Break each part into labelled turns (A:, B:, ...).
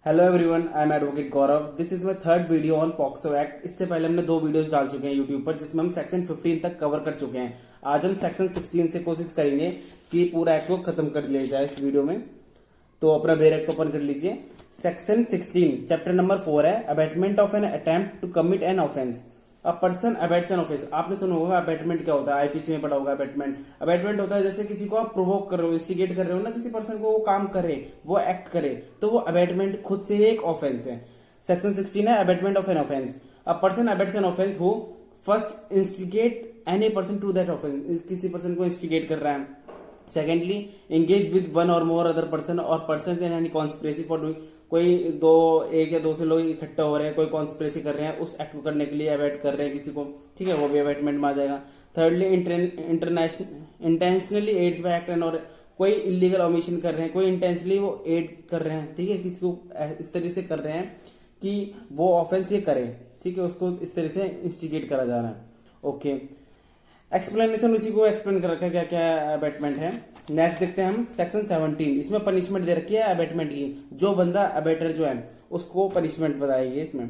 A: Hello everyone, I am advocate Gaurav. This is my third video on POCSO act. इससे पहले हमने दो videos डाल चुके हैं यूट्यूब पर, जिसमें हम सेक्शन 15 तक कवर कर चुके हैं। आज हम सेक्शन 16 से कोशिश करेंगे कि पूरा एक्ट को खत्म कर लिया जाए इस वीडियो में। तो अपना बेर एक्ट ओपन कर लीजिए। सेक्शन 16 चैप्टर नंबर 4 है abetment of an attempt to commit an offence. A person abets an offence. आपने सुना होगा अबैटमेंट क्या होता है, आईपीसी में पढ़ा होगा। अबैटमेंट होता है जैसे किसी को आप प्रोवोक कर रहे हो, इंस्टिगेट कर रहे हो ना, किसी पर्सन को वो काम करे, वो एक्ट करे, तो वो अबैटमेंट खुद से एक ऑफेंस है। सेक्शन 16 है abetment of an offence. A person abets an offence who first instigate any person to that offence. किसी पर्सन को इंस्टिगेट कर रहा है। Secondly engage with one or more other person or person in any conspiracy for doing. कोई दो, एक या दो से लोग इकट्ठा हो रहे हैं, कोई कॉन्स्पिरेसी कर रहे हैं, उस एक्ट को करने के लिए अवैट कर रहे हैं किसी को, ठीक है, वो भी अवैटमेंट में आ जाएगा। Thirdly intentionally aids by act and, और कोई इलीगल ओमिशन कर रहे हैं, कोई इंटेंशनली वो एड कर रहे हैं, ठीक है, किसी को इस तरह से कर रहे हैं कि वो ऑफेंस ये करे, ठीक है, उसको इस तरह से इंस्टिगेट करा जा रहा है। ओके, एक्सप्लेनेशन उसी को एक्सप्लेन कर रखा है क्या क्या अबैटमेंट है। नेक्स्ट देखते हैं हम सेक्शन 17। इसमें पनिशमेंट दे रखी है अबैटमेंट की। जो बंदा अबैटर जो है उसको पनिशमेंट बताएगी इसमें।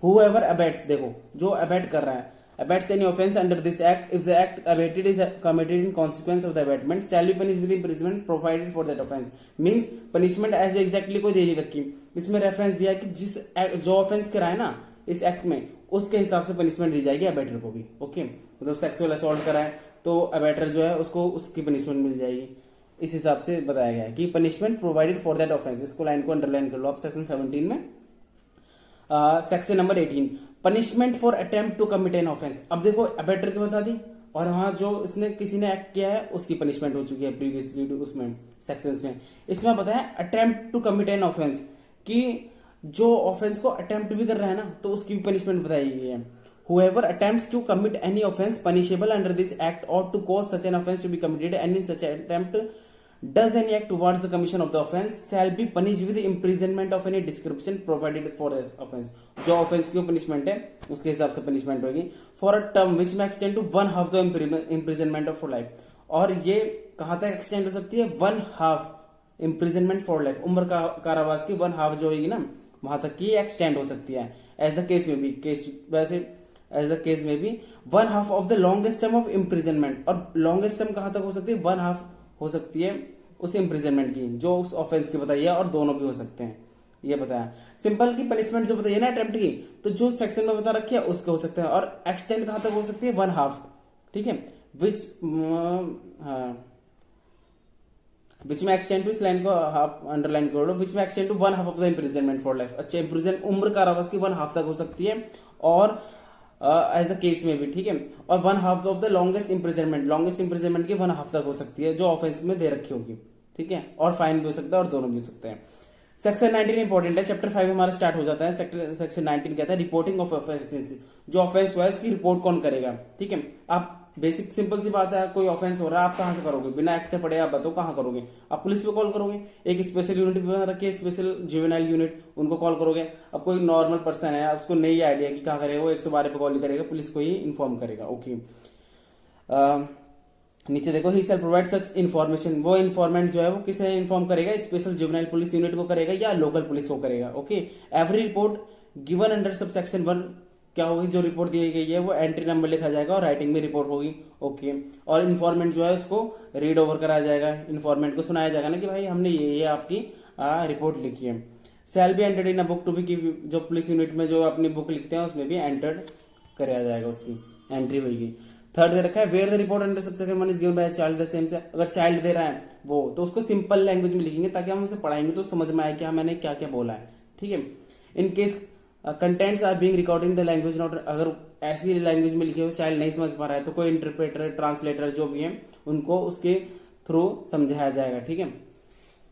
A: हुएवर अबैट्स, देखो जो अबैट कर रहा है, abets any offence under this act if the act abetted is committed in consequence of the abetment shall be punished with imprisonment provided for that offence. Means punishment as exactly कोई दे नहीं रखी। इसमें रेफरेंस दिया कि जिस जो offence करा है ना इस एक्ट में, उसके हिसाब से पनिशमेंट दी जाएगी अबैटर को भी। ओके, मतलब सेक्सुअल असॉल्ट करा है तो अबैटर जो है उसको उसकी पनिशमेंट मिल जाएगी। इस हिसाब से बताया गया है कि punishment provided for that offence. इसको लाइन को अंडरलाइन कर लो आप सेक्शन 17 में। Section number 18 punishment for attempt to commit an offence. अब देखो अबैटर की बता दी, और वहां जो इसने किसी ने एक्ट किया है उसकी पनिशमेंट हो चुकी है प्रीवियस वीडियो उसमें सेक्शंस में। इसमें बताया attempt to commit an offence कि जो ऑफेंस को अटेम्प्ट भी कर रहा है ना तो उसकी भी पनिशमेंट बताई गई है। Whoever attempts to commit any offense punishable under this act or to cause such an offense to be committed and in such an attempt does any act towards the commission of the offense shall be punished with imprisonment of any description provided for this offense। जो offense की punishment है उसके हिसाब से punishment होगी for a term which may extend to one half the imprisonment of for life। और ये कहाँ तक extend हो सकती है? one half imprisonment for life। उम्र का कारावास की one half जो होगी ना वहां तक की एक्सटेंड हो सकती है। एज द केस में भी वैसे एज द केस में भी one half of the longest term of imprisonment. और लॉन्गेस्ट टर्म कहां तक हो सकती है? वन हाफ हो सकती है उस इम्प्रिजनमेंट की जो उस ऑफेंस की बताई है, और दोनों भी हो सकते हैं ये बताया। सिंपल की पनिशमेंट जो बताइए ना अटेम्प्ट की, तो जो सेक्शन में बता रखी है उसके हो सकते हैं। और एक्सटेंड कहां तक हो सकती है? वन हाफ, ठीक है, विच में एक्सटेंड टू, इस लाइन को हाफ अंडरलाइन कर लो, विच में extend to one half of the imprisonment for life. अच्छा, इम्प्रिजन उम्र कारावास की वन हाफ तक हो सकती है, और एज द केस में भी, ठीक है, और one half of the longest imprisonment की वन हाफ तक हो सकती है जो ऑफेंस में दे रखी होगी, ठीक है, और फाइन भी हो सकता है और दोनों भी हो सकते हैं। सेक्शन 19 इंपॉर्टेंट है। चैप्टर 5 हमारा स्टार्ट हो जाता है। सेक्शन 19 कहता है रिपोर्टिंग ऑफ ऑफेंसेस। जो ऑफेंस हुआ है इसकी रिपोर्ट कौन करेगा, ठीक है। आप बेसिक सिंपल सी बात है, कोई ऑफेंस हो रहा है आप कहां से करोगे? बिना एक्ट पढ़े आप बताओ कहां करोगे? आप पुलिस पे कॉल करोगे। एक स्पेशल यूनिट भी बना रखी है, स्पेशल जुवेनाइल यूनिट, उनको कॉल करोगे। अब कोई नॉर्मल पर्सन है उसको नहीं आइडिया कि कहां करेगा, वो 112 पे कॉल करेगा, पुलिस को ही इन्फॉर्म करेगा। ओके, नीचे देखो ही शैल प्रोवाइड सच इन्फॉर्मेशन। वो इन्फॉर्मेंट जो है वो किसे इन्फॉर्म करेगा? स्पेशल जुवेनाइल पुलिस यूनिट को करेगा या लोकल पुलिस को करेगा। Okay, every report given under subsection 1 क्या होगी? जो रिपोर्ट दी गई है वो एंट्री नंबर लिखा जाएगा और राइटिंग में रिपोर्ट होगी। ओके, और इन्फॉर्मेंट जो है उसको रीड ओवर कराया जाएगा, इन्फॉर्मेंट को सुनाया जाएगा ना कि भाई हमने ये आपकी रिपोर्ट लिखी है। Shall be entered in a book to be, जो पुलिस यूनिट में जो अपनी बुक लिखते हैं उसमें भी एंटर्ड कराया जाएगा, उसकी एंट्री होगी। थर्ड दे रखा है where the report under subsection 1 is given by child the same से। अगर चाइल्ड दे रहा है वो तो उसको सिंपल लैंग्वेज में लिखेंगे ताकि हम उसे पढ़ाएंगे तो समझ में आए कि मैंने क्या क्या बोला है, ठीक है। In case contents are being recording the language not, अगर ऐसी लैंग्वेज में लिखे हुए चाइल्ड नहीं समझ पा रहा है तो कोई इंटरप्रेटर ट्रांसलेटर जो भी है उनको उसके थ्रू समझाया जाएगा, ठीक है।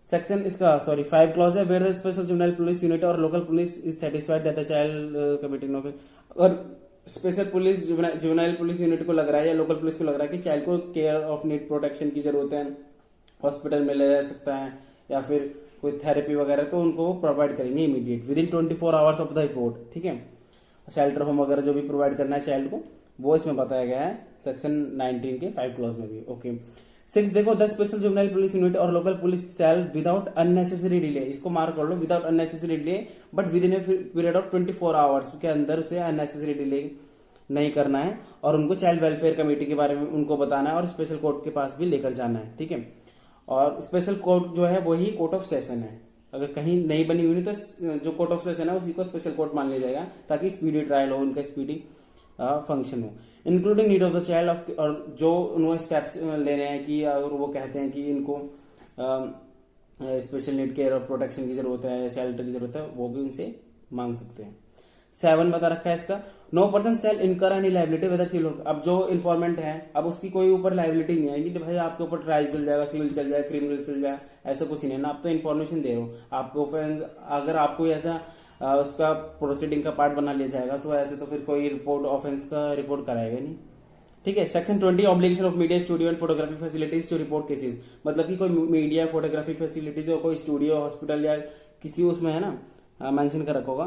A: सेक्शन इसका 5 क्लॉज है where the special juvenile police unit or local police is satisfied that a child committing offence. और special police juvenile police unit को लग रहा है या लोकल पुलिस को लग रहा है कि चाइल्ड को केयर ऑफ नीड प्रोटेक्शन की जरूरत है, हॉस्पिटल में ले जा सकता है या फिर कोई थेरेपी वगैरह, तो उनको प्रोवाइड करेंगे immediate with in 24 hours of the report, ठीक है। शेल्टर होम वगैरह जो भी प्रोवाइड करना है चाइल्ड को वो इसमें बताया गया है सेक्शन 19 के 5 क्लॉज में भी। ओके, 6 देखो, the special juvenile police unit or local police cell without unnecessary delay, इसको मार्क कर लो, without unnecessary delay but within a period of 24 hours के अंदर उसे अननेसेसरी डिले नहीं करना है, और उनको चाइल्ड वेलफेयर कमेटी के बारे में उनको बताना है और स्पेशल कोर्ट के पास भी लेकर जाना है, ठीक है। और स्पेशल कोर्ट जो है वही कोर्ट ऑफ सेशन है, अगर कहीं नहीं बनी हुई तो जो कोर्ट ऑफ सेशन है उसी को स्पेशल कोर्ट मान लिया जाएगा, ताकि स्पीडी ट्रायल हो, उनका स्पीडी फंक्शन हो। Including need of the child, और जो उन्होंने स्टेप्स लेने हैं कि अगर वो कहते हैं कि इनको स्पेशल नीड केयर और प्रोटेक्शन की जरूरत है, शेल्टर की जरूरत है, वो भी उनसे मांग सकते हैं। 7 बता रखा है इसका, नो पर्सन सेल इनकर एनी लाइबिलिटी वेदर सिविल। अब जो इन्फॉर्मेंट है, अब उसकी कोई ऊपर लाइबिलिटी नहीं आएगी कि भाई आपके ऊपर ट्रायल चल जाएगा, सिविल चल जाएगा, क्रिमिनल चल जाएगा, ऐसा कुछ नहीं है ना। आप तो इन्फॉर्मेशन दे रहे हो, आपको अगर आपको ऐसा उसका प्रोसीडिंग का पार्ट बना लिया जाएगा तो ऐसे तो फिर कोई रिपोर्ट ऑफेंस का रिपोर्ट कराएगा नहीं, ठीक है। Section 20 obligation of media studio and photography facilities to report cases, मतलब कि कोई मीडिया फोटोग्राफिक फैसिलिटीज कोई स्टूडियो हॉस्पिटल या किसी उसमें है ना मेंशन कर रखा होगा,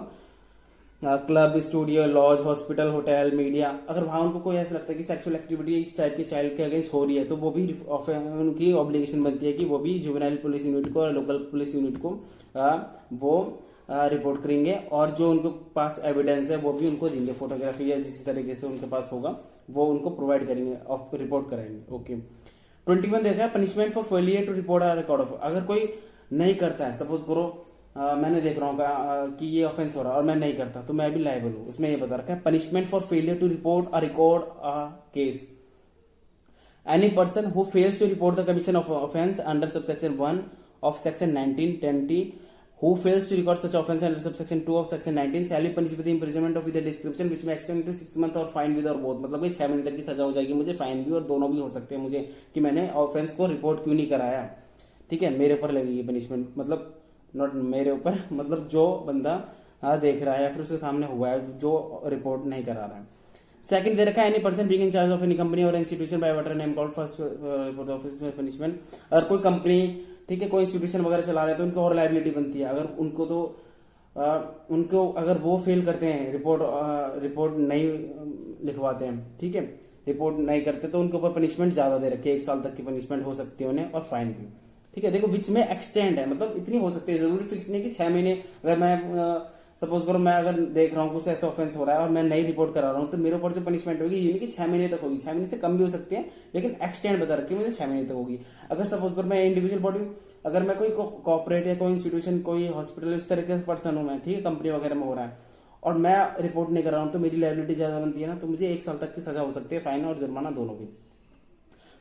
A: club studio lodge hospital hotel media, अगर वहां उनको कोई ऐसा लगता है कि सेक्सुअल एक्टिविटी इस टाइप के चाइल्ड के अगेंस्ट हो रही है तो वो भी उनकी ऑब्लिगेशन बनती है कि वो भी जुवेनाइल पुलिस यूनिट को और लोकल पुलिस यूनिट को वो रिपोर्ट करेंगे, और जो उनके पास एविडेंस है वो भी उनको देंगे, फोटोग्राफी या जिस तरीके से उनके पास होगा वो उनको प्रोवाइड करेंगे और रिपोर्ट कराएंगे। ओके 21 देखा है, punishment for failure to report or record of, अगर कोई नहीं करता है, सपोज करो मैंने देख रहा हूँ कि ये ऑफेंस हो रहा है और मैं नहीं करता तो मैं भी लायबल हूँ, उसमें ये बता रखा है punishment for failure to report a record a case, any person who fails to report the commission of offence under subsection 1 of section 1920 who fails to record such offence under subsection 2 of section 19 shall be punished with imprisonment of with a description which may extend to 6 months और fine with और both, मतलब 6 महीने तक की सजा हो जाएगी मुझे, फाइन भी और दोनों भी हो सकते हैं मुझे कि मैंने ऑफेंस को रिपोर्ट क्यों नहीं कराया, ठीक है। मेरे ऊपर लगेगी पनिशमेंट, मतलब नॉट मेरे ऊपर, मतलब जो बंदा देख रहा है या फिर उसके सामने हुआ है जो रिपोर्ट नहीं करा रहा है। सेकंड दे रखा है, any person being in charge of any company or institution by whatever name called first report office में पनिशमेंट, अगर कोई कंपनी, ठीक है, कोई इंस्टीट्यूशन वगैरह चला रहे हैं तो उनको और लाइबिलिटी बनती है, अगर उनको तो उनको अगर वो फेल करते हैं रिपोर्ट नहीं लिखवाते हैं, ठीक है, रिपोर्ट नहीं करते तो उनके ऊपर पनिशमेंट ज्यादा दे रखी है, 1 साल तक की पनिशमेंट हो सकती है उन्हें और फाइन भी, ठीक है। देखो विच में एक्सटेंड है, मतलब इतनी हो सकती है, जरूरी फिक्स नहीं कि 6 महीने, अगर मैं सपोज करो मैं अगर देख रहा हूँ कुछ ऐसा ऑफेंस हो रहा है और मैं नहीं रिपोर्ट करा रहा हूँ तो मेरे ऊपर जो पनिशमेंट होगी ये नहीं कि 6 महीने तक होगी, 6 महीने से कम भी हो सकती है, लेकिन एक्सटेंड बता रखी है मुझे 6 महीने तक होगी। अगर सपोज करो मैं इंडिविजुअल बॉडी, अगर मैं कोई कॉर्पोरेट या कोई इंस्टीट्यूशन कोई हॉस्पिटल इस तरह के पर्सन हूँ मैं, ठीक है, कंपनी वगैरह में हो रहा है और मैं रिपोर्ट नहीं कर रहा हूँ तो मेरी लायबिलिटी ज्यादा बनती है ना, तो मुझे 1 साल तक की सजा हो सकती है, फाइन और जुर्माना दोनों भी।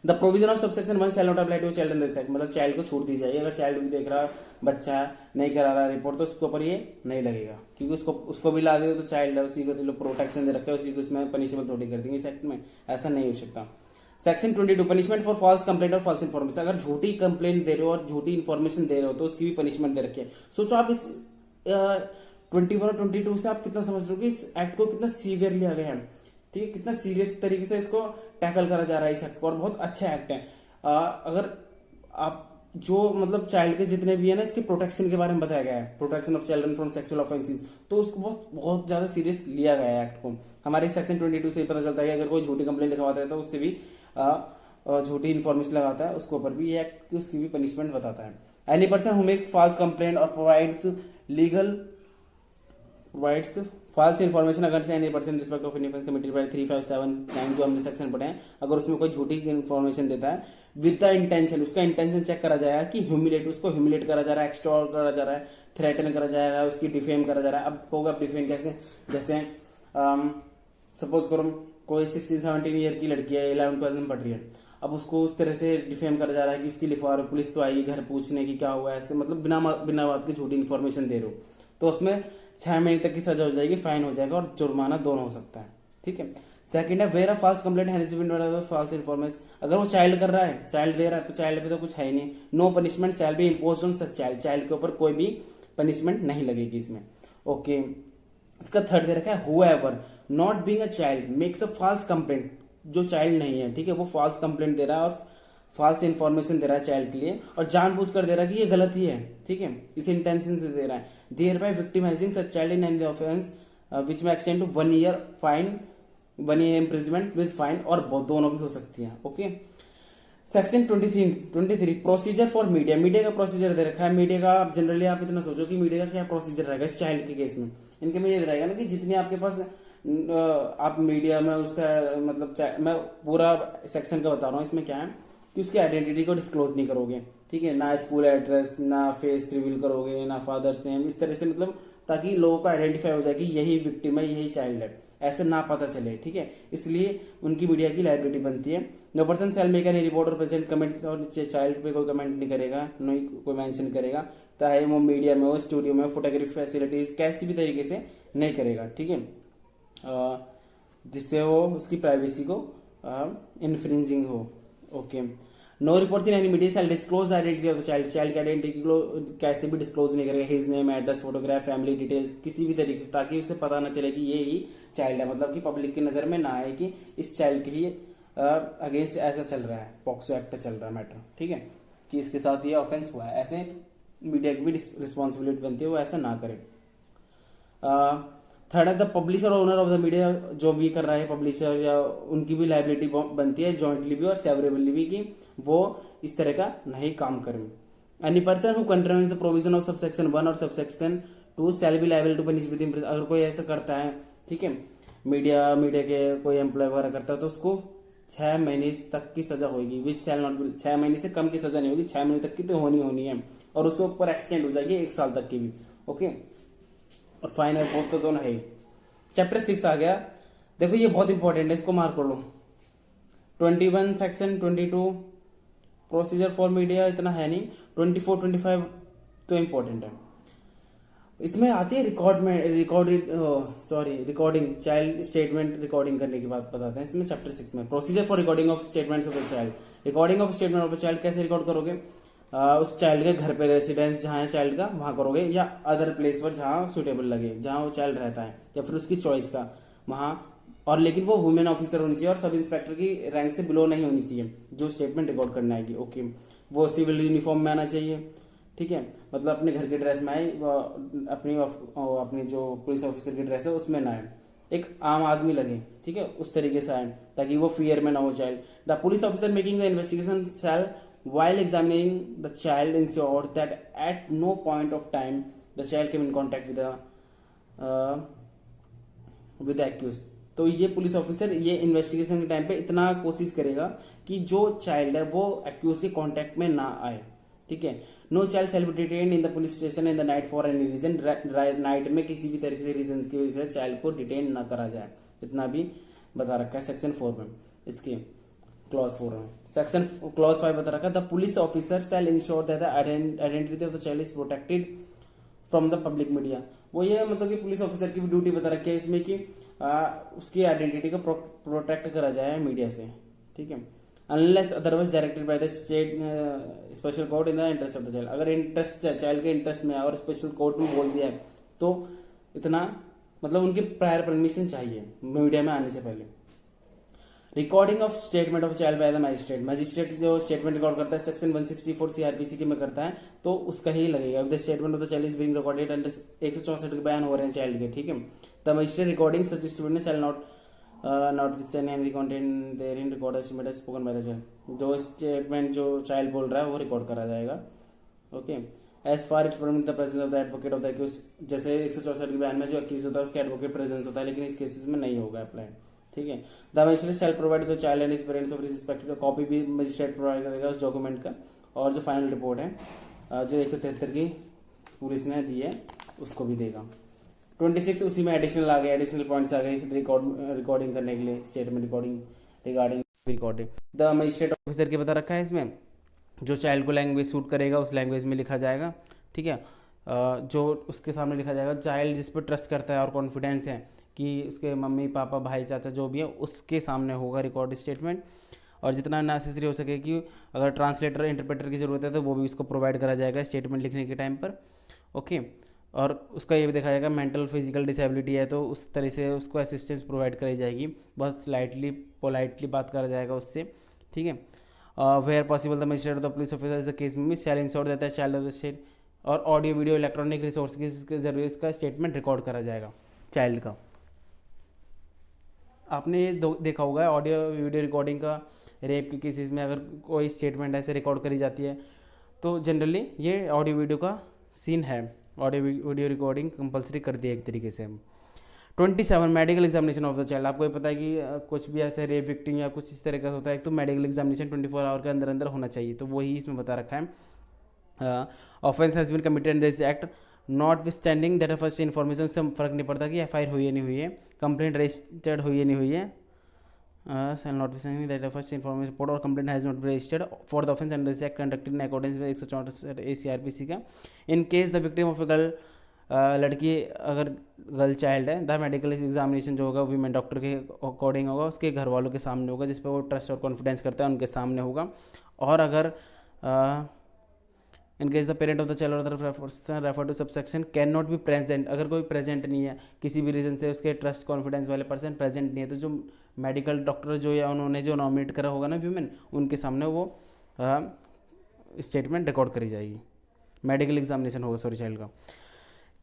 A: The provision of subsection 1 shall not apply to child in this act, मतलब चाइल्ड को छूट दी जाएगी, अगर चाइल्ड भी देख रहा बच्चा है नहीं करा रहा रिपोर्ट तो उसके ऊपर ये नहीं लगेगा, क्योंकि उसको भी ला दे तो चाइल्ड है, उसी को प्रोटेक्शन दे रखे, उसी को इसमें पनिशमेंट थोड़ी कर देंगे इस एक्ट में, ऐसा नहीं हो सकता। Section 22 punishment for false complaint और फॉल्स इन्फॉर्मेशन, अगर झूठी कंप्लेंट दे रहे हो और झूठी इन्फॉर्मेशन दे रहे हो तो उसकी भी पनिशमेंट दे रखी है। सोचो आप इस 21 और 22 से आप कितना समझ रहे हो कि इस एक्ट को कितना सीवियर लिया गया है, ठीक है, कितना सीरियस तरीके से इसको टैकल करा जा रहा है इस एक्ट को, और बहुत अच्छा एक्ट है। अगर आप जो मतलब चाइल्ड के जितने भी है ना इसके प्रोटेक्शन के बारे में बताया गया है, protection of children from sexual offences, तो उसको बहुत बहुत ज्यादा सीरियस लिया गया है एक्ट को। हमारे सेक्शन 22 से पता चलता है कि अगर कोई झूठी कंप्लेंट लिखवाता है तो उससे भी झूठी इन्फॉर्मेशन लगाता है उसके ऊपर भी ये एक्ट उसकी भी पनिशमेंट बताता है। Any person who make false complaint और प्रोवाइड्स फॉल्स इन्फॉर्मेशन अगर से any person respect of any offence committed by 357 जो हमने सेक्शन पढ़े हैं, अगर उसमें कोई झूठी इन्फॉर्मेशन देता है विद द इंटेंशन, उसका इंटेंशन चेक करा जाएगा कि ह्यूमिलेट, उसको ह्यूमिलेट करा जा रहा है, एक्सटॉर्ट करा जा रहा है, थ्रेटन करा जा रहा है, उसकी डिफेम करा जा रहा है। अब होगा डिफेम कैसे, जैसे सपोज करो कोई 16-17 ईयर की लड़की है, 11-12 में पढ़ रही है, अब उसको उस तरह से डिफेम करा जा रहा है कि उसकी लिखवा रहे हो, पुलिस तो आएगी घर पूछने की क्या हुआ है, ऐसे मतलब बिना बात की झूठी इन्फॉर्मेशन दे रहे हो तो उसमें 6 महीने तक की सजा हो जाएगी, फाइन हो जाएगा और जुर्माना दोनों हो सकता है, ठीक है। सेकंड है where a false complaint has been made of false information, अगर वो चाइल्ड कर रहा है, चाइल्ड दे रहा है तो चाइल्ड पे तो कुछ है ही नहीं, no punishment shall be imposed on such child, child के ऊपर कोई भी पनिशमेंट नहीं लगेगी इसमें। ओके इसका थर्ड दे रखा है however not being a child makes a false complaint, जो चाइल्ड नहीं है, ठीक है, वो फॉल्स कंप्लेंट दे रहा है और फॉल्स इन्फॉर्मेशन दे रहा है चाइल्ड के लिए और जानबूझकर दे रहा है कि ये गलत ही है, ठीक है, इस इंटेंशन से दे रहा है, thereby victimising such child in any offence which में extend to 1 year fine 1 year imprisonment with fine, और दोनों भी हो सकती है। Okay section 23 procedure for media. Media का प्रोसीजर दे रखा है। मीडिया का आप जनरली आप इतना सोचो कि मीडिया का क्या प्रोसीजर रहेगा इस चाइल्ड के केस में। इनके में ये रहेगा ना कि जितनी आपके पास आप मीडिया में उसका मतलब मैं पूरा सेक्शन का बता रहा हूँ, इसमें क्या है कि उसकी आइडेंटिटी को डिस्क्लोज नहीं करोगे, ठीक है, ना स्कूल एड्रेस, ना फेस रिवील करोगे, ना फादर्स नेम, इस तरह से मतलब ताकि लोगों को आइडेंटिफाई हो जाए कि यही विक्टिम है, यही चाइल्ड है, ऐसे ना पता चले, ठीक है। इसलिए उनकी मीडिया की लाइबिलिटी बनती है। No person shall make any report और प्रेजेंट कमेंट, और चाइल्ड पे कोई कमेंट नहीं करेगा, नहीं कोई मेंशन करेगा, चाहे वो मीडिया में हो, स्टूडियो में, फोटोग्राफी फैसिलिटीज कैसी भी तरीके से नहीं करेगा, ठीक है, जिससे वो उसकी प्राइवेसी को इन्फ्रिंजिंग हो। Okay. No reports in any media shall disclose identity of the child. Child की आइडेंटिटी को कैसे भी डिस्क्लोज नहीं करेगा, his name, address, photograph, family details, किसी भी तरीके से, ताकि उसे पता ना चले कि ये ही चाइल्ड है, मतलब कि पब्लिक की नजर में ना आए कि इस चाइल्ड के ही अगेंस्ट ऐसा चल रहा है, पॉक्सो एक्ट चल रहा है मैटर, ठीक है, कि इसके साथ ये ऑफेंस हुआ है। ऐसे मीडिया की भी रिस्पॉन्सिबिलिटी बनती है वो ऐसा ना करे। थर्ड है द पब्लिशर और ओनर ऑफ द मीडिया, जो भी कर रहा है पब्लिशर या उनकी भी लाइबिलिटी बनती है जॉइंटली भी और सेवरेबली भी, कि वो इस तरह का नहीं काम करें। Any person who controls the provision of subsection 1 और subsection 2 shall be liable to punish with imprison. अगर कोई ऐसा करता है, ठीक है, मीडिया के कोई एम्प्लॉय वगैरह करता है तो उसको 6 महीने तक की सजा होगी, विच शैल नॉट बी, 6 महीने से कम की सजा नहीं होगी, 6 महीने तक की तो होनी है, और उसके ऊपर एक्सटेंड हो जाएगी 1 साल तक की भी। ओके। और फाइन और बोथ तो दोनों है। चैप्टर 6 आ गया। देखो ये बहुत इंपॉर्टेंट है, इसको मार्क कर लो। 21 सेक्शन 22 प्रोसीजर फॉर मीडिया इतना है नहीं, 24 25 तो इंपॉर्टेंट है। इसमें आती है रिकॉर्डिंग चाइल्ड स्टेटमेंट रिकॉर्डिंग करने की बात बताते हैं इसमें चैप्टर 6 में। Procedure for recording of statements of the child. Recording of statement of the child कैसे रिकॉर्ड करोगे? उस चाइल्ड के घर पे रेसिडेंस जहाँ है चाइल्ड का वहां करोगे, या अदर प्लेस पर जहाँ सुटेबल लगे, जहाँ वो चाइल्ड रहता है, या फिर उसकी चॉइस का वहां। और लेकिन वो वुमेन ऑफिसर होनी चाहिए और सब इंस्पेक्टर की रैंक से बिलो नहीं होनी चाहिए जो स्टेटमेंट रिकॉर्ड करना आएगी। ओके। वो सिविल यूनिफॉर्म में आना चाहिए, ठीक है, मतलब अपने घर के ड्रेस में आए, अपनी जो पुलिस ऑफिसर की ड्रेस है उसमें ना आए, एक आम आदमी लगे, ठीक है, उस तरीके से आए ताकि वो फियर में ना हो child. The police officer making the investigation shall while examining the child ensure that at no point of time the child came in contact with the accused। तो ये पुलिस ऑफिसर ये इन्वेस्टिगेशन के time पे इतना कोशिश करेगा कि जो चाइल्ड है वो एक्यूज के कांटेक्ट में ना आए, ठीक है। No child shall be detained in the police station in the night for any reason. Night में किसी भी तरीके से रीजन की वजह से चाइल्ड को डिटेन ना करा जाए, इतना भी बता रखा है सेक्शन 4 में। इसके क्लॉज 4 में सेक्शन क्लॉज 5 बता रखा है the police officer shall ensure that the identity of the child is protected from the public media. वो ये मतलब कि पुलिस ऑफिसर की भी ड्यूटी बता रखी है इसमें कि उसकी आइडेंटिटी को प्रोटेक्ट करा जाए मीडिया से, ठीक है, unless otherwise directed by the state special court in the interest of the child. अगर इंटरेस्ट चाइल्ड के इंटरेस्ट में और स्पेशल कोर्ट में बोल दिया है तो इतना मतलब उनकी प्रायर परमिशन चाहिए मीडिया में आने से पहले। Recording of statement of child by the magistrate. Magistrate जो स्टेटमेंट रिकॉर्ड करता है सेक्शन 164 सीआरपीसी के में करता है तो उसका ही लगेगा। The statement of the child is being recorded under 164 के बयान हो रहे हैं चाइल्ड के, ठीक है। The magistrate recording such statement shall not withstand any content therein recorded statement spoken by the child. जो स्टेटमेंट जो चाइल्ड बोल रहा है वो रिकॉर्ड करा जाएगा। Okay. As far it's permit the presence of the advocate of the accuse. जैसे 164 के बयान में जो एक्यूज होता है उसके एडवोकेट प्रेजेंस होता है, लेकिन इस केसेस में नहीं होगा अप्लाइड, ठीक है। The magistrate shell provide the child and his parents of respective. Copy भी मजिस्ट्रेट प्रोवाइड करेगा उस डॉक्यूमेंट का, और जो फाइनल रिपोर्ट है जो 173 की पुलिस ने दी है उसको भी देगा। 26 उसी में एडिशनल आ गए, एडिशनल पॉइंट्स आ गए रिकॉर्डिंग करने के लिए, statement recording regarding recording. The magistrate officer के बता रखा है इसमें जो चाइल्ड को लैंग्वेज सूट करेगा उस लैंग्वेज में लिखा जाएगा, ठीक है। जो उसके सामने लिखा जाएगा चाइल्ड जिस पर ट्रस्ट करता है और कॉन्फिडेंस है कि उसके मम्मी पापा भाई चाचा जो भी है उसके सामने होगा रिकॉर्ड स्टेटमेंट। और जितना नेसेसरी हो सके कि अगर ट्रांसलेटर इंटरप्रेटर की ज़रूरत है तो वो भी उसको प्रोवाइड करा जाएगा स्टेटमेंट लिखने के टाइम पर। ओके। और उसका ये भी देखा जाएगा मेंटल फिजिकल डिसेबिलिटी है तो उस तरह से उसको असिस्टेंस प्रोवाइड कराई जाएगी, बहुत स्लाइटली पोलाइटली बात करा जाएगा उससे, ठीक है। Where possible the magistrate of the police officer is the case में shall ensure that the child of the state. और ऑडियो वीडियो इलेक्ट्रॉनिक रिसोर्स के जरिए इसका स्टेटमेंट रिकॉर्ड करा जाएगा चाइल्ड का। आपने ये देखा होगा ऑडियो वीडियो रिकॉर्डिंग का रेप के केसेस में अगर कोई स्टेटमेंट ऐसे रिकॉर्ड करी जाती है तो जनरली ये ऑडियो वीडियो का सीन है, ऑडियो वीडियो रिकॉर्डिंग कंपलसरी कर दिया एक तरीके से। 27 medical examination of the child. आपको ये पता है कि कुछ भी ऐसे रेप विक्टिम या कुछ इस तरह का होता है तो मेडिकल एग्जामिनेशन 24 आवर के अंदर अंदर होना चाहिए, तो वही इसमें बता रखा है। Offence has been committed in this act not withstanding that first information से फर्क नहीं पड़ता कि FIR हुई है नहीं हुई है, कंप्लेंट रजिस्टर्ड हुई है नहीं हुई है, shall not be saying that the first information report or complaint has not been registered for the offence under this act conducted in accordance with 164 ACRPC का। in case the victim of a girl, लड़की अगर girl child है, the medical examination जो होगा women doctor के according होगा, उसके घर वालों के सामने होगा जिस पर वो ट्रस्ट और कॉन्फिडेंस करता है उनके सामने होगा। और अगर in case the parent of the child or refer to subsection cannot be present, अगर कोई प्रेजेंट नहीं है किसी भी रीज़न से, उसके ट्रस्ट कॉन्फिडेंस वाले पर्सन प्रेजेंट नहीं है, तो जो मेडिकल डॉक्टर जो या उन्होंने जो नॉमिनेट करा होगा ना वीमेन, उनके सामने वो स्टेटमेंट रिकॉर्ड करी जाएगी, मेडिकल एग्जामिनेशन होगा सॉरी चाइल्ड का।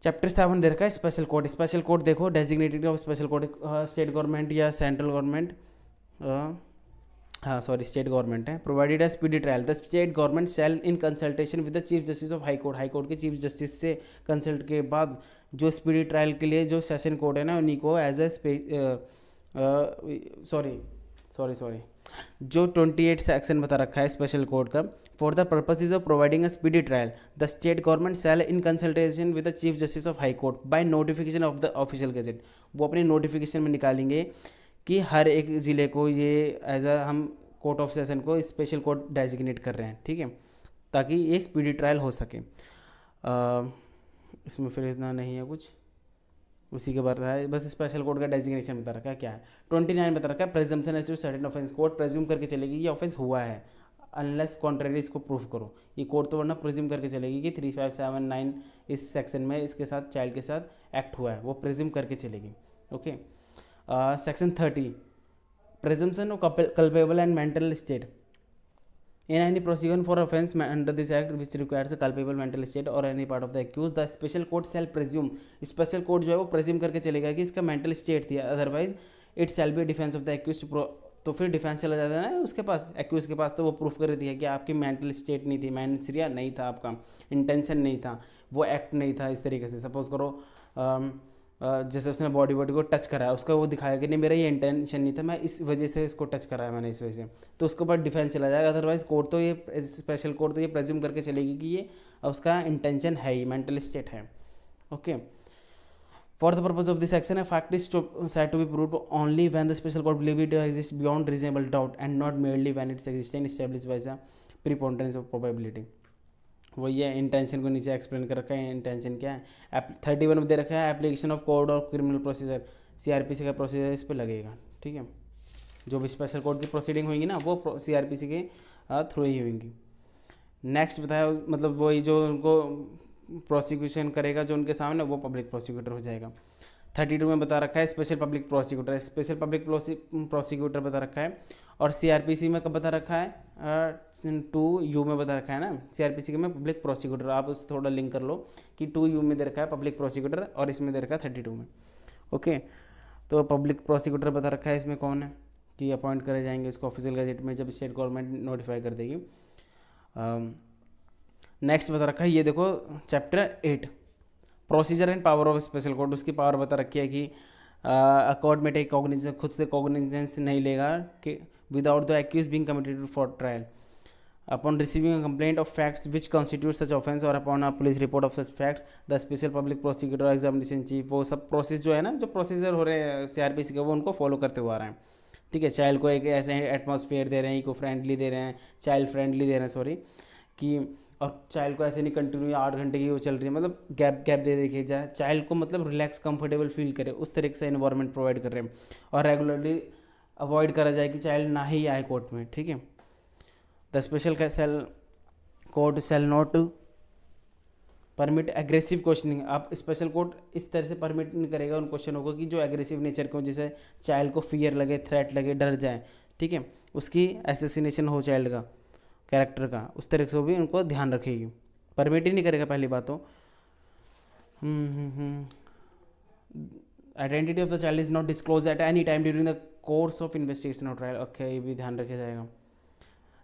A: चैप्टर 7 दे रखा है स्पेशल कोर्ट। स्पेशल कोर्ट देखो, designated of special court state government या सेंट्रल गवर्नमेंट, हाँ सॉरी स्टेट गवर्नमेंट है। Provided a speedy trial, the state government shell in consultation with the chief justice of high court, high court के chief justice से consult के बाद जो speedy trial के लिए जो सेशन कोर्ट है ना उन्हीं को एज ए सॉरी जो 28 सेक्शन बता रखा है स्पेशल कोर्ट का, for the purposes of providing a speedy trial the state government shell in consultation with the chief justice of high court by notification of the official gazette, वो अपनी notification में निकालेंगे कि हर एक ज़िले को ये एज अ हम कोर्ट ऑफ सेशन को स्पेशल कोर्ट डेजिग्नेट कर रहे हैं, ठीक है, ताकि ये स्पीडी ट्रायल हो सके। इसमें फिर इतना नहीं है कुछ, उसी के बाद है बस स्पेशल कोर्ट का डेजिग्नेशन बता रखा है क्या है। 29 बता रखा है presumption as to certain offence, court presume करके चलेगी ये ऑफेंस हुआ है अनलेस कॉन्ट्रेरी इसको प्रूफ करो, ये कोर्ट तो वरना प्रेज्यूम करके चलेगी कि 3579 इस सेक्शन में इसके साथ चाइल्ड के साथ एक्ट हुआ है, वो प्रेज्यूम करके चलेगी। Okay, section 30 presumption of culpable and mental state in any prosecution for offence under this act which requires a culpable mental state or any part of the accused, the special court shall presume, special court जो है वो presume करके चलेगा कि इसका mental state थी, otherwise it shall be defense of the accused, तो फिर डिफेंस चला जाता है ना उसके पास, एक्यूज के पास, तो वो प्रूफ कर दिया कि आपकी मेंटल स्टेट नहीं थी, मैंसिया नहीं था, आपका इंटेंशन नहीं था, वो एक्ट नहीं था इस तरीके से। सपोज करो जैसे उसने बॉडी को टच कराया, उसका वो दिखाया कि नहीं मेरा ये इंटेंशन नहीं था, मैं इस वजह से इसको टच कराया मैंने इस वजह से, तो उसके बाद डिफेंस चला जाएगा। अदरवाइज कोर्ट तो ये स्पेशल कोर्ट तो ये प्रेज्यूम करके चलेगी कि ये उसका इंटेंशन है ही, मेंटल स्टेट है। Okay, for the purpose of this action, a fact is said to be proved only when the special court believe it exists beyond reasonable doubt and not merely when its existence established by the preponderance of probability। वही है, intention को नीचे explain कर रखा है, intention क्या है। 31 में दे रखा है application of code of criminal procedure, CRPC का प्रोसीजर इस पर लगेगा, ठीक है, जो भी स्पेशल कोर्ट की प्रोसीडिंग होंगी ना वो CRPC के थ्रू ही होंगी। नेक्स्ट बताया, मतलब वही जो उनको प्रोसिक्यूशन करेगा जो उनके सामने, वो पब्लिक प्रोसिक्यूटर हो जाएगा। 32 में बता रखा है special public prosecutor, special public prosecutor बता रखा है। और CRPC में कब बता रखा है 2U में बता रखा है ना, CRPC के में पब्लिक प्रोसिक्यूटर, आप उससे थोड़ा लिंक कर लो कि 2U में दे रखा है पब्लिक प्रोसिक्यूटर और इसमें दे रखा है 32 में। ओके, तो पब्लिक प्रोसिक्यूटर बता रखा है इसमें कौन है कि अपॉइंट करे जाएंगे इसको ऑफिशियल गजट में जब स्टेट गवर्नमेंट नोटिफाई कर देगी। नेक्स्ट बता रखा है, ये देखो chapter 8 procedure and power of special court, उसकी पावर बता रखी है कि कोर्ट में टेक कॉग्निजेंस, खुद से कॉग्निजेंस नहीं लेगा कि without the accuse being committed for trial upon receiving a complaint of facts which constitute such offence or upon a police report of such facts the special public prosecutor examination chief, वो सब process जो है ना, जो procedure हो रहे हैं CRPC के, वो उनको फॉलो करते हुए आ रहे हैं, ठीक है। चाइल्ड को एक ऐसे एटमॉस्फेयर दे रहे हैं, इको फ्रेंडली दे रहे हैं, चाइल्ड फ्रेंडली दे रहे हैं सॉरी, कि और चाइल्ड को ऐसे नहीं कंटिन्यू 8 घंटे की वो चल रही है, मतलब गैप दे देखिए जाए, चाइल्ड को मतलब रिलैक्स कंफर्टेबल फील करे उस तरीके से इन्वायरमेंट प्रोवाइड कर रहे हैं। और रेगुलरली अवॉइड करा जाए कि चाइल्ड ना ही आए कोर्ट में, ठीक है। The special shall court shall not permit aggressive questioning, आप स्पेशल कोर्ट इस तरह से परमिट नहीं करेगा उन क्वेश्चनों को कि जो एग्रेसिव नेचर के हो, जैसे चाइल्ड को फियर लगे, थ्रेट लगे, डर जाए, ठीक है, उसकी एसेसिनेशन हो चाइल्ड का कैरेक्टर का, उस तरह से भी उनको ध्यान रखेगी, परमिट ही नहीं करेगा पहली बात तो। Identity of the child is not disclose at any time during the course of investigation और ट्रायल, ओके, ये भी ध्यान रखा जाएगा।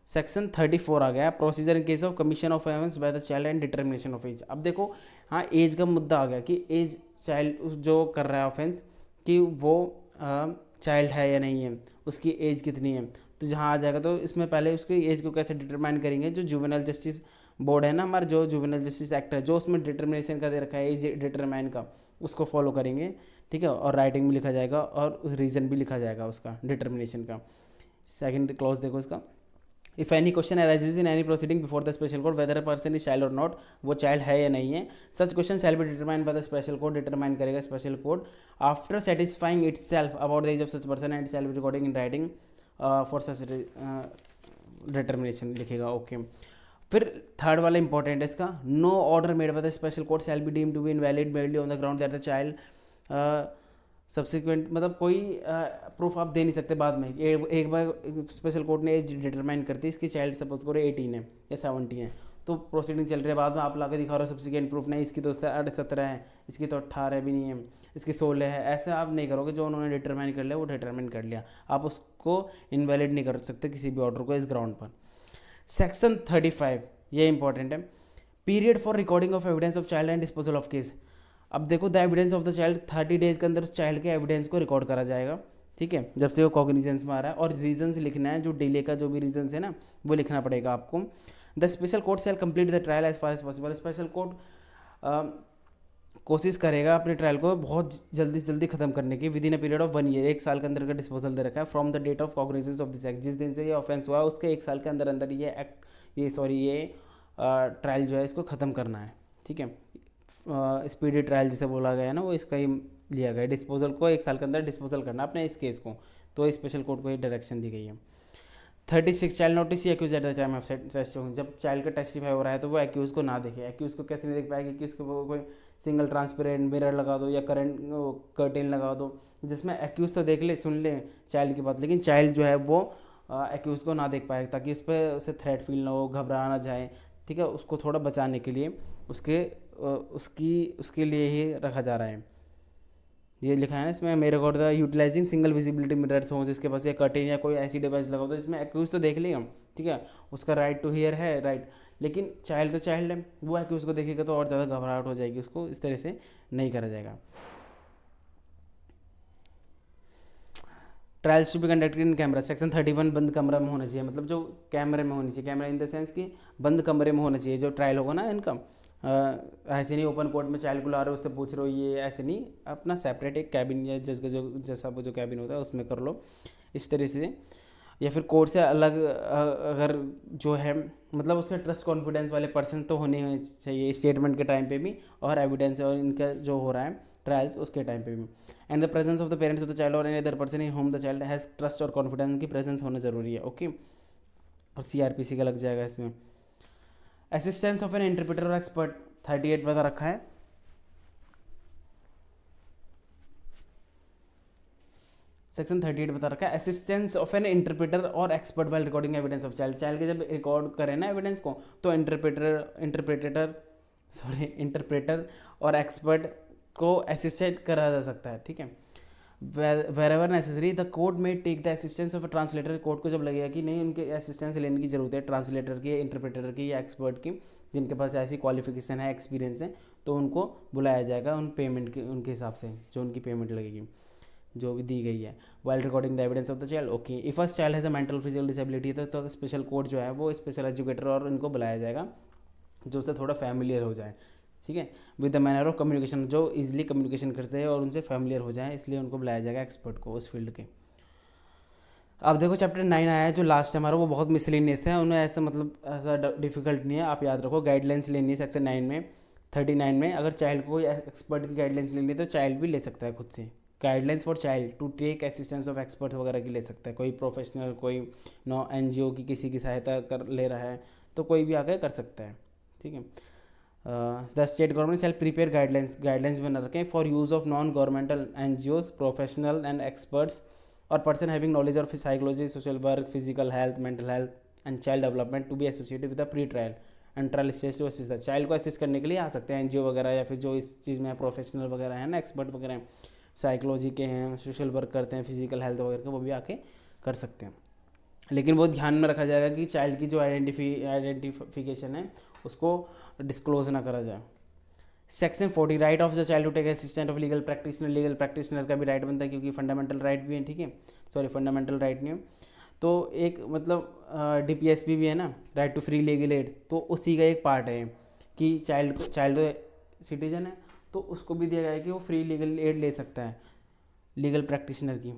A: सेक्शन 34 आ गया, procedure in case of commission of offence by the child and determination of age. अब देखो हाँ, एज का मुद्दा आ गया कि एज चाइल्ड जो कर रहा है ऑफेंस कि वो चाइल्ड है या नहीं है, उसकी एज कितनी है। तो जहाँ आ जाएगा तो इसमें पहले उसकी एज को कैसे डिटरमाइन करेंगे, जो जुवेनाइल जस्टिस बोर्ड है ना हमारा, जो जुवेनाइल जस्टिस एक्ट है, जो उसमें डिटर्मिनेशन का दे रखा है एज डिटरमाइन का, उसको फॉलो करेंगे, ठीक है। और राइटिंग में लिखा जाएगा और उस रीज़न भी लिखा जाएगा उसका डिटर्मिनेशन का। सेकंड क्लॉज देखो इसका, if any question arises in any proceeding before the special court whether a person is child और नॉट, वो चाइल्ड है या नहीं है, such question shall be determined by the special court, determine करेगा special court after satisfying itself about the age of such person and shall be recording in writing for such determination लिखेगा। Okay फिर third वाला important है इसका, no order made by the special court shall be deemed to be invalid merely on the ground that the child subsequent, मतलब कोई proof आप दे नहीं सकते बाद में। एक बार स्पेशल कोर्ट ने एज डिटरमाइन करती है, इसकी चाइल्ड सपोज करो 18 है या 17 है, तो प्रोसीडिंग चल रही है, बाद में आप लाके दिखा रहे हो सब्सिक्वेंट प्रूफ नहीं, इसकी तो 17 है, इसकी तो 18 भी नहीं है, इसकी 16 है, ऐसे आप नहीं करोगे। जो उन्होंने डिटरमाइन कर लिया वो डिटरमाइन कर लिया, आप उसको इनवैलिड नहीं कर सकते किसी भी ऑर्डर को इस ग्राउंड पर। सेक्शन 35 ये इंपॉर्टेंट है, period for recording of evidence of child and disposal of case. अब देखो the evidence of the child 30 days के अंदर उस चाइल्ड के एविडेंस को रिकॉर्ड करा जाएगा, ठीक है, जब से वो कॉग्निजेंस में आ रहा है। और रीजंस लिखना है, जो डिले का जो भी रीजंस है ना वो लिखना पड़ेगा आपको। The special court shall complete the trial as far as possible, special court कोशिश करेगा अपने ट्रायल को बहुत जल्दी से जल्दी खत्म करने की, within a period of 1 year, 1 साल के अंदर का डिस्पोजल दे रखा है, from the date of cognizance of this act, जिस दिन से ये ऑफेंस हुआ उसके 1 साल के अंदर अंदर ये एक्ट ये ट्रायल जो है इसको ख़त्म करना है, ठीक है। स्पीडी ट्रायल जिसे बोला गया है ना, वो इसका ही लिया गया, डिस्पोजल को 1 साल के अंदर डिस्पोजल करना अपने इस केस को, तो स्पेशल कोर्ट को ये डायरेक्शन दी गई है। 36 child notice accuse at the time of testifying, जब चाइल्ड का टेस्टिफाई हो रहा है तो वो एक्यूज को ना देखे। एक्यूज को कैसे नहीं देख पाएगी कि उसको कोई सिंगल ट्रांसपेरेंट मिरर लगा दो या करंट कर्टेन लगा दो, जिसमें एक्यूज तो देख ले सुन ले चाइल्ड की बात, लेकिन चाइल्ड जो है वो एक्यूज को ना देख पाए, ताकि उस पर उसे थ्रेट फील ना हो, घबरा ना जाए, ठीक है। उसको थोड़ा बचाने के लिए उसके लिए ही रखा जा रहा है। ये लिखा है ना इसमें, मेरे को यूटिलाइजिंग सिंगल विजिबिलिटी मिरर्स हो जिसके पास या कर्टेन या कोई ऐसी डिवाइस लगा होता है जिसमें एक्यूज तो देख लेगा, ठीक है, उसका राइट टू हियर है, राइट, लेकिन चाइल्ड तो चाइल्ड है, वो एक्यूज को देखेगा तो और ज़्यादा घबराहट हो जाएगी, उसको इस तरह से नहीं करा जाएगा। Trial to be conducted in camera, section 31 बंद कमरा में होना चाहिए, मतलब जो कैमरे में होनी चाहिए, कैमरा इन द सेंस कि बंद कमरे में होना चाहिए जो ट्रायल होगा ना इनका। ऐसे नहीं ओपन कोर्ट में चाइल्ड को ला रहे हो उससे पूछ रहे हो, ये ऐसे नहीं, अपना सेपरेट एक कैबिन या जज का जो जैसा वो जो कैबिन होता है उसमें कर लो इस तरह से, या फिर कोर्ट से अलग अगर जो है, मतलब उसके ट्रस्ट कॉन्फिडेंस वाले पर्सन तो होने चाहिए स्टेटमेंट के टाइम पे भी और एविडेंस और इनका जो हो रहा है ट्रायल्स उसके टाइम पे भी। And the presence of the parents of the child और any other person in home the child has trust और कॉन्फिडेंस, उनकी प्रेजेंस होना जरूरी है, ओके। और CRPC का लग जाएगा इसमें। असिस्टेंस ऑफ एन इंटरप्रेटर और एक्सपर्ट 38 बता रखा है। सेक्शन 38 बता रखा है, असिस्टेंस ऑफ एन इंटरप्रेटर और expert while recording evidence of child, child के जब रिकॉर्ड करें ना एविडेंस को तो इंटरप्रेटर और एक्सपर्ट को असिस्टेंट करा जा सकता है, ठीक है। Wherever necessary the court may take the assistance of a translator, court को जब लगेगा कि नहीं उनके असिस्टेंस लेने की जरूरत है ट्रांसलेटर की, इंटरप्रेटर की या एक्सपर्ट की, जिनके पास ऐसी क्वालिफिकेशन है, एक्सपीरियंस है, तो उनको बुलाया जाएगा उन पेमेंट के उनके हिसाब से, जो उनकी पेमेंट लगेगी जो भी दी गई है। While recording the evidence of the child, okay. If a child has a mental physical disability तो स्पेशल कोर्ट जो है वो स्पेशल एजुकेटर और इनको बुलाया जाएगा जो उससे थोड़ा फैमिलियर हो जाए, ठीक है, with the manner of communication, जो इजीली कम्युनिकेशन करते हैं और उनसे फैमिलियर हो जाए, इसलिए उनको बुलाया जाएगा एक्सपर्ट को उस फील्ड के। अब देखो चैप्टर 9 आया है जो लास्ट है हमारा, वो बहुत मिसलिनियस है, उन्हें ऐसा मतलब ऐसा डिफिकल्ट नहीं है, आप याद रखो। गाइडलाइंस लेनी है सेक्शन 9 में 39 में, अगर चाइल्ड को कोई एक्सपर्ट की गाइडलाइंस लेनी है तो चाइल्ड भी ले सकता है खुद से, guidelines for child to take assistance of expert वगैरह की ले सकता है, कोई प्रोफेशनल, कोई NGO की किसी की सहायता कर ले रहा है तो कोई भी आकर कर सकता है, ठीक है। The state government shall prepare guidelines बना रखें for use of non governmental NGOs, professional and experts और person having knowledge of psychology, social work, physical health, mental health and child development to be associated with the pre trial and trial stage to assist the child को assist करने के लिए आ सकते हैं NGO वगैरह, या फिर जो इस चीज़ में प्रोफेशनल वगैरह हैं ना, एक्सपर्ट वगैरह हैं, साइकोलॉजी के हैं, सोशल वर्क करते हैं, फिजिकल हेल्थ वगैरह के, वो भी आके कर सकते हैं। लेकिन वो ध्यान में रखा जाएगा कि चाइल्ड की जो आइडेंटिफिकेशन है उसको डिस्क्लोज ना करा जाए। Section 40 right of the child to take assistant of legal practitioner. Legal practitioner का भी राइट बनता है क्योंकि फंडामेंटल राइट भी है, ठीक है, सॉरी फंडामेंटल राइट नहीं है, तो एक मतलब डीपीएसपी भी है ना, right to free legal aid, तो उसी का एक पार्ट है कि चाइल्ड सिटीजन है तो उसको भी दिया गया है कि वो फ्री लीगल एड ले सकता है लीगल प्रैक्टिशनर की।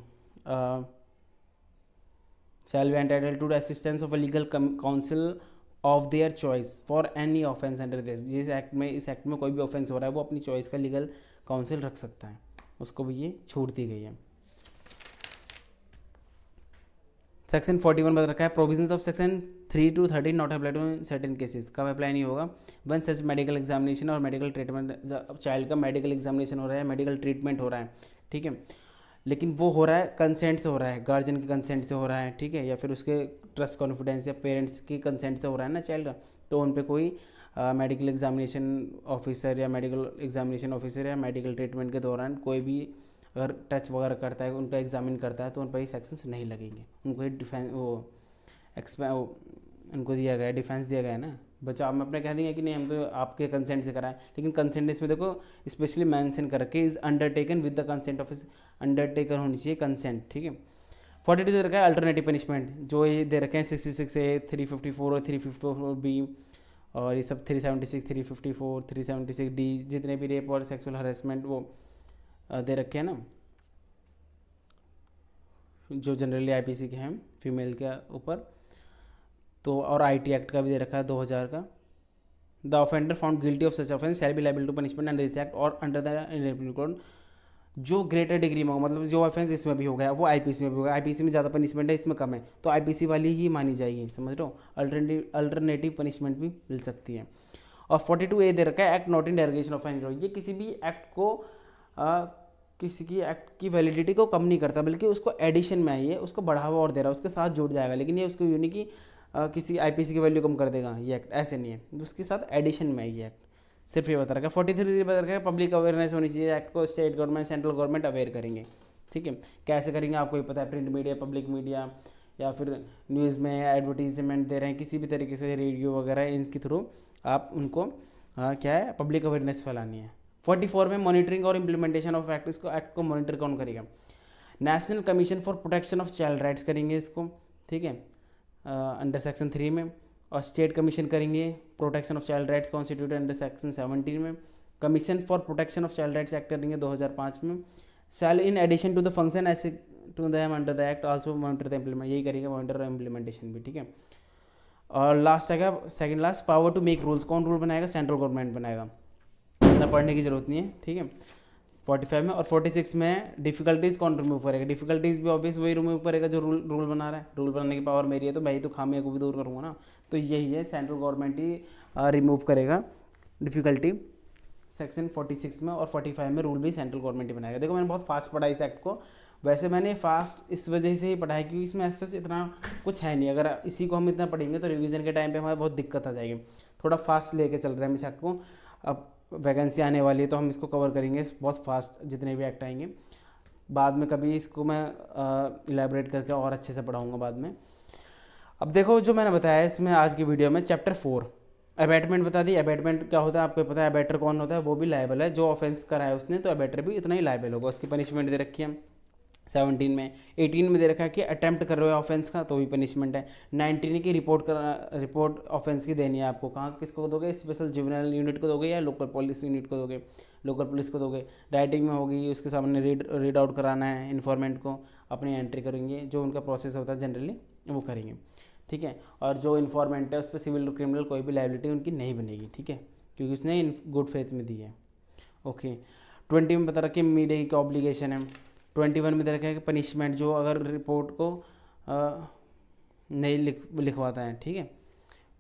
A: shall be entitled to the assistance of a legal counsel of their choice for any offence under this। जिस एक्ट में, इस एक्ट में कोई भी ऑफेंस हो रहा है वो अपनी चॉइस का लीगल काउंसिल रख सकता है, उसको भी ये छूट दी गई है। सेक्शन 41 बता रखा है provisions of section 3 to 13 not apply to certain cases. कब अप्लाई नहीं होगा? वन सच मेडिकल एग्जामिनेशन और मेडिकल ट्रीटमेंट, चाइल्ड का मेडिकल एग्जामिनेशन हो रहा है, मेडिकल ट्रीटमेंट हो रहा है, ठीक है, लेकिन वो हो रहा है कंसेंट से हो रहा है, गार्जियन के कंसेंट से हो रहा है, ठीक है, या फिर उसके ट्रस्ट कॉन्फिडेंस या पेरेंट्स की कंसेंट से हो रहा है ना चाइल्ड का, तो उन पे कोई मेडिकल एग्जामिनेशन ऑफिसर या मेडिकल एग्जामिनेशन ऑफिसर या मेडिकल ट्रीटमेंट के दौरान कोई भी अगर टच वगैरह करता है, उनका एग्जामिन करता है, तो उन पर ही सेक्शंस नहीं लगेंगे। उनको ही डिफेंस उनको दिया गया है, डिफेंस दिया गया है ना, बचाव में अपने कह देंगे कि नहीं हम तो आपके कंसेंट से कराएं, लेकिन कंसेंट इसमें देखो स्पेशली मेंशन करके is undertaken with the consent of undertaken होनी चाहिए कंसेंट, ठीक है। 42 दे रखा है अल्टरनेटिव पनिशमेंट, जो ये दे रखे हैं 66A 354 और 354B और ये सब 376 354 376D जितने भी रेप और सेक्सुअल हरेसमेंट वो दे रखे हैं ना, जो जनरली आईपीसी के हैं फीमेल के ऊपर, तो और आईटी एक्ट का भी दे रखा है 2000 का। The offender found guilty of such offence shall be liable to punishment under this act और अंडर द इंडियन कोड। जो ग्रेटर डिग्री में होगा, मतलब जो ऑफेंस इसमें भी हो गया वो आईपीसी में भी होगा, आईपीसी में ज़्यादा पनिशमेंट है, इसमें कम है, तो आईपीसी वाली ही मानी जाएगी, समझ रहे हो। अल्टरनेटिव पनिशमेंट भी मिल सकती है। और 42A दे रखा है act not in derogation of any law. ये किसी भी एक्ट को किसी की एक्ट की वैलिडिटी को कम नहीं करता, बल्कि उसको एडिशन में आई है, उसको बढ़ावा और दे रहा है, उसके साथ जुड़ जाएगा, लेकिन ये उसको यूनिक की किसी आईपीसी की वैल्यू कम कर देगा ये एक्ट, ऐसे नहीं है, उसके साथ एडिशन में आई ये एक्ट, सिर्फ ये बता रखा है। 43 बता रखा है पब्लिक अवेयरनेस होनी चाहिए, एक्ट को state government central government aware करेंगे, ठीक है, कैसे करेंगे आपको ही पता है, प्रिंट मीडिया, पब्लिक मीडिया या फिर न्यूज़ में एडवर्टीजमेंट दे रहे हैं, किसी भी तरीके से रेडियो वगैरह इनके थ्रू आप उनको क्या है पब्लिक अवेयरनेस फैलानी है। 44 में मॉनिटरिंग और इम्प्लीमेंटेशन ऑफ एक्ट, इसको एक्ट को मॉनिटर कौन करेगा? National commission for protection of child rights करेंगे इसको, ठीक है, अंडर सेक्शन 3 में, और स्टेट कमीशन करेंगे protection of child rights constituted under section 17 में। Commission for protection of child rights act करेंगे 2005 में। Shall in addition to the function as to them under the act also monitor the implement, यही करेंगे monitor और implementation भी, ठीक है। और लास्ट है second last power to make rules, कौन रूल बनाएगा? सेंट्रल गवर्नमेंट बनाएगा, इतना पढ़ने की जरूरत नहीं है, ठीक है। 45 में और 46 में डिफिकल्टीज कौन रिमूव करेगा? डिफिकल्टीज भी ऑब्वियस वही रिमूव करेगा जो रूल बना रहा है, रूल बनाने की पावर मेरी है तो भाई तो खामियों को भी दूर करूँगा ना, तो यही है सेंट्रल गवर्नमेंट ही रिमूव करेगा डिफिकल्टी सेक्शन 46 में, और 45 में रूल भी सेंट्रल गवर्नमेंट ही बनाएगा। देखो मैंने बहुत फास्ट पढ़ा इस एक्ट को, वैसे मैंने फास्ट इस वजह से ही पढ़ा है क्योंकि इसमें ऐसा इतना कुछ है नहीं, अगर इसी को हम इतना पढ़ेंगे तो रिवीजन के टाइम पे हमारे बहुत दिक्कत आ जाएगी, थोड़ा फास्ट लेके चल रहे हैं हम इस एक्ट को। अब वैकेंसी आने वाली है तो हम इसको कवर करेंगे बहुत फास्ट, जितने भी एक्ट आएंगे, बाद में कभी इसको मैं इलेबोरेट करके और अच्छे से पढ़ाऊँगा बाद में। अब देखो जो मैंने बताया इसमें आज की वीडियो में चैप्टर 4 अबैटमेंट बता दी। अबैटमेंट क्या होता है आपको पता है, अबैटर कौन होता है? वो भी लायबल है, जो ऑफेंस करा है उसने, तो अबैटर भी इतना ही लायबल होगा, उसकी पनिशमेंट दे रखी है 17 में। 18 में दे रखा है कि अटेम्प्ट कर रहे हो ऑफेंस का तो भी पनिशमेंट है। 19 की रिपोर्ट ऑफेंस की देनी है आपको, कहाँ किसको दोगे? स्पेशल जुवेनाइल यूनिट को दोगे या लोकल पुलिस यूनिट को दोगे? लोकल पुलिस को दोगे। राइटिंग में होगी, उसके सामने रीड आउट कराना है, इन्फॉर्मेंट को अपनी एंट्री करेंगे, जो उनका प्रोसेस होता है जनरली वो करेंगे, ठीक है। और जो इन्फॉर्मेंट है उस पर सिविल क्रिमिनल कोई भी लायबिलिटी उनकी नहीं बनेगी, ठीक है, क्योंकि उसने गुड फेथ में दी है, ओके। 20 में बता रखा है मीडिया की ऑब्लिगेशन है। 21 में दे रखा है कि पनिशमेंट जो अगर रिपोर्ट को नहीं लिखवाता है, ठीक है।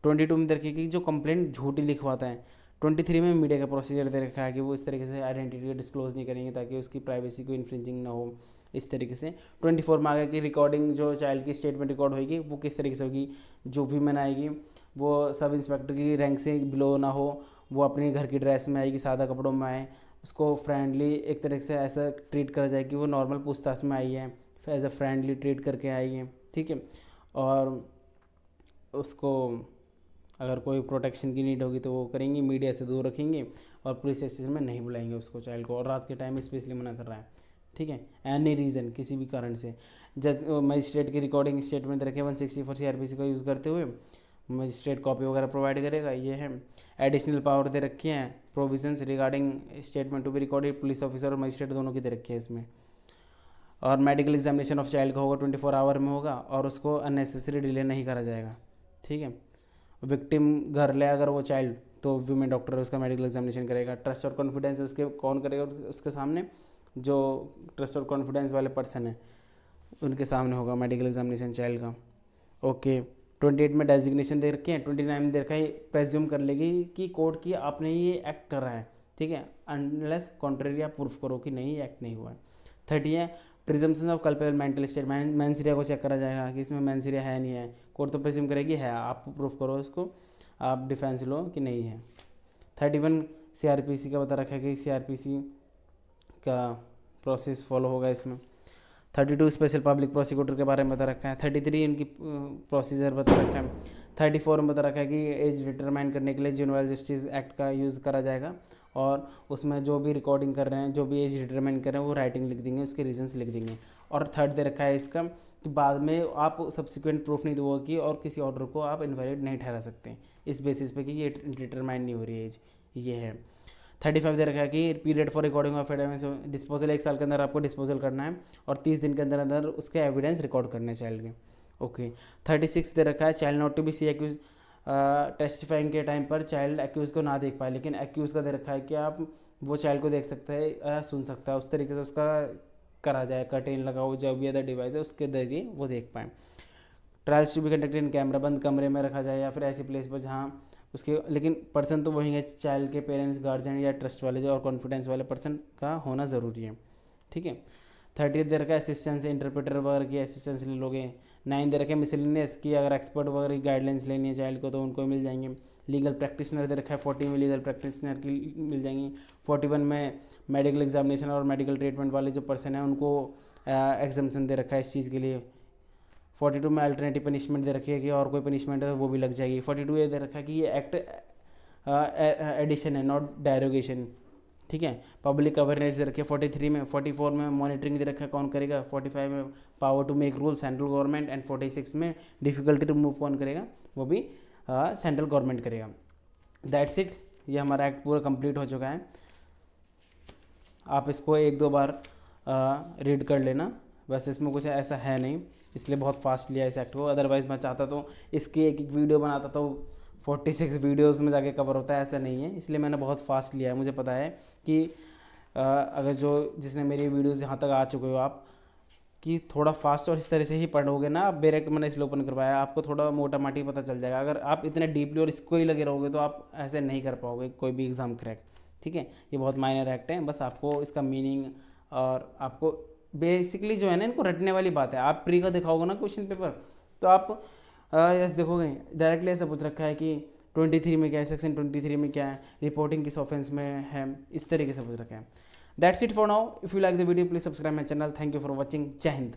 A: 22 में दे रखा है कि जो कंप्लेंट झूठी लिखवाता है। 23 में मीडिया का प्रोसीजर दे रखा है कि वो इस तरीके से आइडेंटिटी को डिस्क्लोज नहीं करेंगे ताकि उसकी प्राइवेसी को इन्फ्रिंजिंग ना हो, इस तरीके से। 24 में आ गया कि रिकॉर्डिंग जो चाइल्ड की स्टेटमेंट रिकॉर्ड होगी वो किस तरीके से होगी, जो वीमेन आएगी वो सब इंस्पेक्टर की रैंक से बिलो ना हो, वो अपने घर की ड्रेस में आएगी, सादा कपड़ों में आए, उसको फ्रेंडली एक तरीके से ऐसा ट्रीट करा जाए कि वो नॉर्मल पूछताछ में आई है, एज अ फ्रेंडली ट्रीट करके आई है, ठीक है। और उसको अगर कोई प्रोटेक्शन की नीड होगी तो वो करेंगे, मीडिया से दूर रखेंगे और पुलिस स्टेशन में नहीं बुलाएंगे उसको, चाइल्ड को। और रात के टाइम स्पेशली मना कर रहा है, ठीक है। एनी रीज़न, किसी भी कारण से जज मजिस्ट्रेट की रिकॉर्डिंग स्टेटमेंट रखे 164 CRPC का यूज़ करते हुए मजिस्ट्रेट कॉपी वगैरह प्रोवाइड करेगा। ये है एडिशनल पावर दे रखी हैं, provisions regarding statement to be recorded, police officer और मजिस्ट्रेट दोनों की दे रखी है इसमें। और मेडिकल एग्जामिनेशन ऑफ चाइल्ड का होगा 24 आवर में होगा और उसको अननेसेसरी डिले नहीं करा जाएगा, ठीक है। विक्टिम घर ले अगर वो चाइल्ड तो वीमेन डॉक्टर उसका मेडिकल एग्जामिनेशन करेगा। ट्रस्ट और कॉन्फिडेंस उसके कौन करेगा उसके सामने, जो ट्रस्ट और कॉन्फिडेंस वाले पर्सन है उनके सामने होगा मेडिकल एग्जामिनेशन चाइल्ड का। ओके, 28 में डेजिग्नेशन दे रखे हैं, 29 में दे रखा है प्रेज्यूम कर लेगी कि कोर्ट की आपने ये एक्ट कर रहा है, ठीक है, अनलेस कॉन्ट्रेरी आप प्रूफ करो कि नहीं एक्ट नहीं हुआ है। 30 है presumption of culpable mental state, mens rea को चेक करा जाएगा कि इसमें मैंसिरिया है नहीं है, कोर्ट तो प्रिज्यूम करेगी है, आप प्रूफ करो उसको, आप डिफेंस लो कि नहीं है। 31 CRPC का बता रखा है कि CRPC का प्रोसेस फॉलो होगा इसमें। 32 स्पेशल पब्लिक प्रोसिक्यूटर के बारे में बता रखा है। 33 इनकी प्रोसीजर बता रखा है। 34 में बता रखा है कि एज डिटरमाइन करने के लिए जुवेनाइल जस्टिस एक्ट का यूज़ करा जाएगा और उसमें जो भी रिकॉर्डिंग कर रहे हैं, जो भी एज डिटरमाइन कर रहे हैं वो राइटिंग लिख देंगे, उसके रीजंस लिख देंगे। और थर्ड दे रखा है इसका कि बाद में आप सब्सिक्वेंट प्रूफ नहीं दोगे और किसी ऑर्डर को आप इनवैलिड नहीं ठहरा सकते इस बेसिस पे कि ये डिटरमाइन नहीं हो रही एज, ये है। 35 दे रखा है कि period for recording of evidence disposal 1 साल के अंदर आपको डिस्पोजल करना है और 30 दिन के अंदर अंदर उसके एविडेंस रिकॉर्ड करने हैं चाइल्ड के। ओके, 36 दे रखा है child not to be see accuse, testifying के टाइम पर चाइल्ड एक्यूज को ना देख पाए, लेकिन एक्यूज का दे रखा है कि आप वो चाइल्ड को देख सकते हैं, सुन सकता है, उस तरीके से उसका करा जाए, कर्टेन लगा हो, जो भी अदर डिवाइस है उसके जरिए वो देख पाएँ। Trials to be conducted in camera, बंद कमरे में रखा जाए या फिर ऐसी प्लेस पर जहाँ उसके, लेकिन पर्सन तो वही है, चाइल्ड के पेरेंट्स, गार्जियन या ट्रस्ट वाले जो और कॉन्फिडेंस वाले पर्सन का होना ज़रूरी है, ठीक है। 30 दे रखा है असिस्टेंस, इंटरप्रेटर वगैरह की असिस्टेंस ले लोगे। 9 दे रखे है मिसलिनियस की, अगर एक्सपर्ट वगैरह की गाइडलाइंस लेनी है चाइल्ड को तो उनको मिल जाएंगे। लीगल प्रैक्टिशनर दे रखा है, 40 में लीगल प्रैक्टिशनर की मिल जाएंगी। 41 में मेडिकल एग्जामिनेशन और मेडिकल ट्रीटमेंट वाले जो पर्सन हैं उनको एग्जामेशन दे रखा है इस चीज़ के लिए। 42 में अल्टरनेटिव पनिशमेंट दे रखी है कि और कोई पनिशमेंट है तो वो भी लग जाएगी। 42 ये दे रखा है कि ये एक्ट एडिशन है, नॉट डेरोगेशन, ठीक है। पब्लिक अवेयरनेस दे रखी है 43 में। 44 में मॉनिटरिंग दे रखा है, कौन करेगा। 45 में power to make rule, central government. And 46 में डिफिकल्टी रिमूव कौन करेगा, वो भी सेंट्रल गवर्नमेंट करेगा। दैट्स इट, ये हमारा एक्ट पूरा कंप्लीट हो चुका है। आप इसको 1-2 बार रीड कर लेना, बस इसमें कुछ ऐसा है नहीं, इसलिए बहुत फास्ट लिया इस एक्ट को। अदरवाइज़ मैं चाहता तो इसकी एक वीडियो बनाता तो 46 वीडियोस में जाके कवर होता है, ऐसा नहीं है, इसलिए मैंने बहुत फास्ट लिया है। मुझे पता है कि अगर जिसने मेरी वीडियोस यहाँ तक आ चुके हो आप, कि थोड़ा फास्ट और इस तरह से ही पढ़ोगे ना, आप डायरेक्ट मैंने इसलिए ओपन करवाया, आपको थोड़ा मोटा माटी पता चल जाएगा। अगर आप इतने डीपली और इसको ही लगे रहोगे तो आप ऐसे नहीं कर पाओगे कोई भी एग्ज़ाम क्रैक, ठीक है। ये बहुत माइनर एक्ट है, बस आपको इसका मीनिंग और आपको बेसिकली जो है ना, इनको रटने वाली बात है। आप प्री का दिखाओगे ना क्वेश्चन पेपर तो आप यस देखोगे डायरेक्टली ऐसा पूछ रखा है कि 23 में क्या है, सेक्शन 23 में क्या है, रिपोर्टिंग किस ऑफेंस में है, इस तरीके से पूछ रखा है। That's it for now. If you like the video please subscribe my channel. Thank you for watching. जय हिंद।